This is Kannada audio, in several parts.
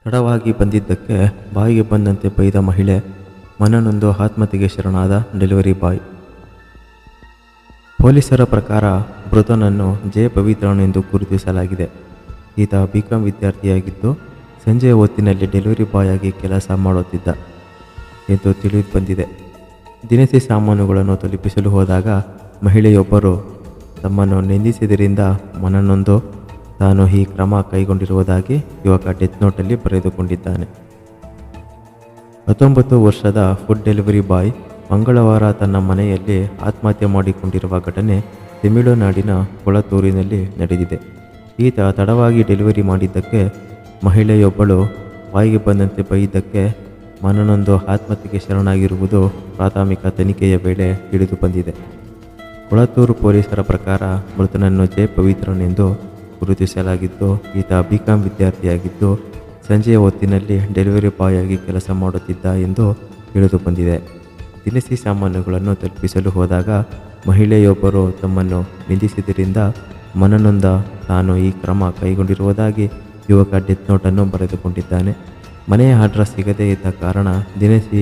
ತಡವಾಗಿ ಬಂದಿದ್ದಕ್ಕೆ ಬಾಯಿಗೆ ಬಂದಂತೆ ಬೈದ ಮಹಿಳೆ, ಮನನೊಂದು ಆತ್ಮಹತ್ಯೆಗೆ ಶರಣಾದ ಡೆಲಿವರಿ ಬಾಯ್. ಪೊಲೀಸರ ಪ್ರಕಾರ ಮೃತನನ್ನು ಜೆ ಪವಿತ್ರನ್ ಎಂದು ಗುರುತಿಸಲಾಗಿದೆ. ಈತ ಬಿಕಾಂ ವಿದ್ಯಾರ್ಥಿಯಾಗಿದ್ದು ಸಂಜೆಯ ಹೊತ್ತಿನಲ್ಲಿ ಡೆಲಿವರಿ ಬಾಯ್ ಆಗಿ ಕೆಲಸ ಮಾಡುತ್ತಿದ್ದ ಎಂದು ತಿಳಿದು ಬಂದಿದೆ. ದಿನಸಿ ಸಾಮಾನುಗಳನ್ನು ತಲುಪಿಸಲು ಹೋದಾಗ ಮಹಿಳೆಯೊಬ್ಬರು ತಮ್ಮನ್ನು ನಿಂದಿಸಿದ್ದರಿಂದ ಮನನೊಂದು ತಾನು ಈ ಕ್ರಮ ಕೈಗೊಂಡಿರುವುದಾಗಿ ಯುವಕ ಡೆತ್ ನೋಟಲ್ಲಿ ಬರೆದುಕೊಂಡಿದ್ದಾನೆ. 19 ವರ್ಷದ ಫುಡ್ ಡೆಲಿವರಿ ಬಾಯ್ ಮಂಗಳವಾರ ತನ್ನ ಮನೆಯಲ್ಲಿ ಆತ್ಮಹತ್ಯೆ ಮಾಡಿಕೊಂಡಿರುವ ಘಟನೆ ತಮಿಳುನಾಡಿನ ಕೊಳತ್ತೂರಿನಲ್ಲಿ ನಡೆದಿದೆ. ಈತ ತಡವಾಗಿ ಡೆಲಿವರಿ ಮಾಡಿದ್ದಕ್ಕೆ ಮಹಿಳೆಯೊಬ್ಬಳು ಬಾಯಿಗೆ ಬಂದಂತೆ ಬೈದಕ್ಕೆ ಮನನೊಂದು ಆತ್ಮಹತ್ಯೆಗೆ ಶರಣಾಗಿರುವುದು ಪ್ರಾಥಮಿಕ ತನಿಖೆಯ ವೇಳೆ ತಿಳಿದು ಬಂದಿದೆ. ಕೊಳತ್ತೂರು ಪೊಲೀಸರ ಪ್ರಕಾರ ಮೃತನನ್ನು ಜೆ ಪವಿತ್ರನ್ ಎಂದು ಗುರುತಿಸಲಾಗಿದ್ದು, ಈತ ಬಿಕಾಂ ವಿದ್ಯಾರ್ಥಿಯಾಗಿದ್ದು ಸಂಜೆಯ ಹೊತ್ತಿನಲ್ಲಿ ಡೆಲಿವರಿ ಬಾಯ್ ಆಗಿ ಕೆಲಸ ಮಾಡುತ್ತಿದ್ದ ಎಂದು ತಿಳಿದು ಬಂದಿದೆ. ದಿನಸಿ ಸಾಮಾನುಗಳನ್ನು ತಲುಪಿಸಲು ಹೋದಾಗ ಮಹಿಳೆಯೊಬ್ಬರು ತಮ್ಮನ್ನು ನಿಂದಿಸಿದ್ದರಿಂದ ಮನನೊಂದ ತಾನು ಈ ಕ್ರಮ ಕೈಗೊಂಡಿರುವುದಾಗಿ ಯುವಕ ಡೆತ್ ನೋಟನ್ನು ಬರೆದುಕೊಂಡಿದ್ದಾನೆ. ಮನೆಯ ಅಡ್ರೆಸ್ ಸಿಗದೇ ಇದ್ದ ಕಾರಣ ದಿನಸಿ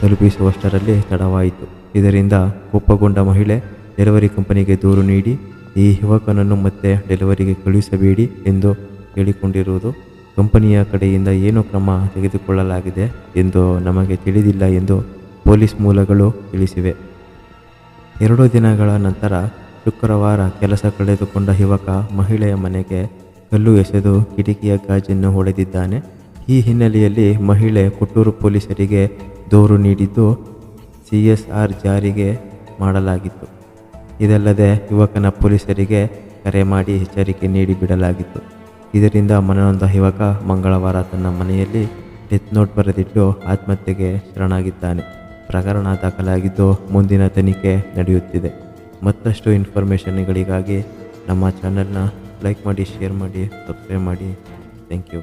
ತಲುಪಿಸುವಷ್ಟರಲ್ಲಿ ತಡವಾಯಿತು. ಇದರಿಂದ ಕೋಪಗೊಂಡ ಮಹಿಳೆ ಡೆಲಿವರಿ ಕಂಪನಿಗೆ ದೂರು ನೀಡಿ ಈ ಯುವಕನನ್ನು ಮತ್ತೆ ಡೆಲಿವರಿಗೆ ಕಳುಹಿಸಬೇಡಿ ಎಂದು ಹೇಳಿಕೊಂಡಿರುವುದು. ಕಂಪನಿಯ ಕಡೆಯಿಂದ ಏನು ಕ್ರಮ ತೆಗೆದುಕೊಳ್ಳಲಾಗಿದೆ ಎಂದು ನಮಗೆ ತಿಳಿದಿಲ್ಲ ಎಂದು ಪೊಲೀಸ್ ಮೂಲಗಳು ತಿಳಿಸಿವೆ. 2 ದಿನಗಳ ನಂತರ ಶುಕ್ರವಾರ ಕೆಲಸ ಕಳೆದುಕೊಂಡ ಯುವಕ ಮಹಿಳೆಯ ಮನೆಗೆ ಕಲ್ಲು ಎಸೆದು ಕಿಟಕಿಯ ಗಾಜನ್ನು ಹೊಡೆದಿದ್ದಾನೆ. ಈ ಹಿನ್ನೆಲೆಯಲ್ಲಿ ಮಹಿಳೆ ಕೊಟ್ಟೂರು ಪೊಲೀಸರಿಗೆ ದೂರು ನೀಡಿದ್ದು CSR ಜಾರಿಗೆ ಮಾಡಲಾಗಿತ್ತು. ಇದಲ್ಲದೆ ಯುವಕನ ಪೊಲೀಸರಿಗೆ ಕರೆ ಮಾಡಿ ಎಚ್ಚರಿಕೆ ನೀಡಿ ಬಿಡಲಾಗಿತ್ತು. ಇದರಿಂದ ಮನನೊಂದ ಯುವಕ ಮಂಗಳವಾರ ತನ್ನ ಮನೆಯಲ್ಲಿ ಡೆತ್ ನೋಟ್ ಬರೆದಿಟ್ಟು ಆತ್ಮಹತ್ಯೆಗೆ ಶರಣಾಗಿದ್ದಾನೆ. ಪ್ರಕರಣ ದಾಖಲಾಗಿದ್ದು ಮುಂದಿನ ತನಿಖೆ ನಡೆಯುತ್ತಿದೆ. ಮತ್ತಷ್ಟು ಇನ್ಫಾರ್ಮೇಷನ್ಗಳಿಗಾಗಿ ನಮ್ಮ ಚಾನಲ್ನ ಲೈಕ್ ಮಾಡಿ, ಶೇರ್ ಮಾಡಿ, ಸಬ್ಸ್ಕ್ರೈಬ್ ಮಾಡಿ. Thank you.